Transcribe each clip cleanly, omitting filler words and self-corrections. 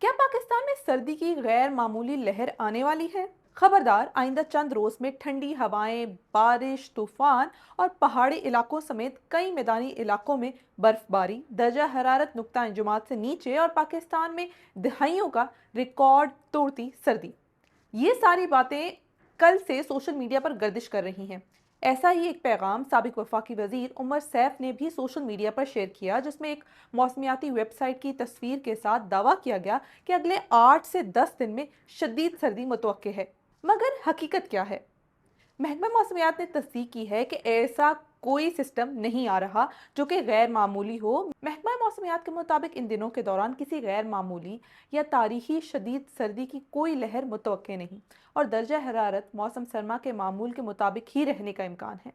क्या पाकिस्तान में सर्दी की गैर मामूली लहर आने वाली है? खबरदार, आइंदा चंद रोज में ठंडी हवाएं, बारिश, तूफान और पहाड़ी इलाकों समेत कई मैदानी इलाकों में बर्फबारी, दर्जा हरारत नुक्ता इंजुमात से नीचे और पाकिस्तान में दहाइयों का रिकॉर्ड तोड़ती सर्दी। ये सारी बातें कल से सोशल मीडिया पर गर्दिश कर रही हैं। ऐसा ही एक पैगाम साबिक वफाकी वजीर उमर सैफ ने भी सोशल मीडिया पर शेयर किया, जिसमें एक मौसमियाती वेबसाइट की तस्वीर के साथ दावा किया गया कि अगले 8 से 10 दिन में शदीद सर्दी मुतवक्के है। मगर हकीकत क्या है? महकमा मौसमियात ने तस्दीक की है कि ऐसा कोई सिस्टम नहीं आ रहा जो कि गैर मामूली हो। महकमा मौसमियात के मुताबिक इन दिनों के दौरान किसी गैर मामूली या तारीखी शदीद सर्दी की कोई लहर मुतवक्के नहीं और दर्जा हरारत मौसम सरमा के मामूल के मुताबिक ही रहने का इम्कान है।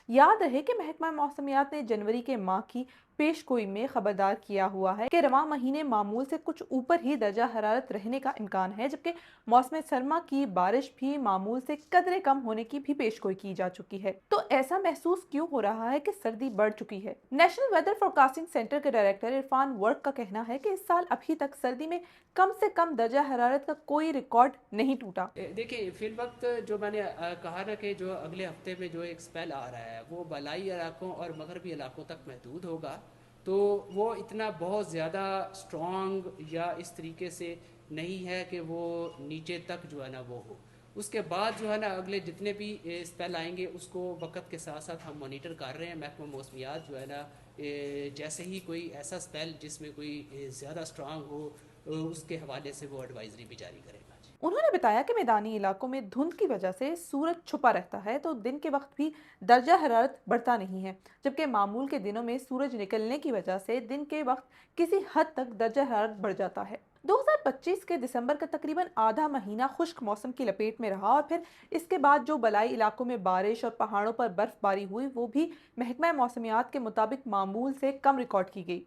याद रहे कि महकमा मौसमियात ने जनवरी के माह की पेशगोई में खबरदार किया हुआ है कि रवां महीने मामूल से कुछ ऊपर ही दर्जा हरारत रहने का इम्कान है, जबकि मौसम सरमा की बारिश भी मामूल से कदरे कम होने की भी पेशगोई की जा चुकी है। तो ऐसा महसूस क्यों हो रहा है कि सर्दी बढ़ चुकी है? नेशनल वेदर फोरकास्टिंग सेंटर के डायरेक्टर इरफान वर्क का कहना है कि इस साल अभी तक सर्दी में कम से कम दर्जा हरारत का कोई रिकॉर्ड नहीं टूटा। देखिए फिलवक्त जो मैंने कहा ना कि जो अगले हफ्ते में जो एक स्पेल आ रहा है वो बलाई इलाकों और मगरबी इलाकों तक महदूद होगा। तो वो इतना बहुत ज़्यादा स्ट्रॉन्ग या इस तरीके से नहीं है कि वो नीचे तक जो है ना वो हो। उसके बाद जो है ना अगले जितने भी स्पेल आएंगे उसको वक्त के साथ साथ हम मॉनिटर कर रहे हैं। महकमा मौसमियात जो है ना जैसे ही कोई ऐसा स्पेल जिसमें कोई ज़्यादा स्ट्रांग हो उसके हवाले से वो एडवाइजरी भी जारी करेगा जी। उन्होंने बताया कि मैदानी इलाकों में धुंध की वजह से सूरज छुपा रहता है, तो दिन के वक्त भी दर्जा हरारत बढ़ता नहीं है, जबकि मामूल के दिनों में सूरज निकलने की वजह से दिन के वक्त किसी हद तक दर्जा हरारत बढ़ जाता है। 2025 के दिसंबर का तकरीबन आधा महीना खुश्क मौसम की लपेट में रहा और फिर इसके बाद जो बलाई इलाकों में बारिश और पहाड़ों पर बर्फबारी हुई वो भी महकमा मौसमियात के मुताबिक मामूल से कम रिकॉर्ड की गई।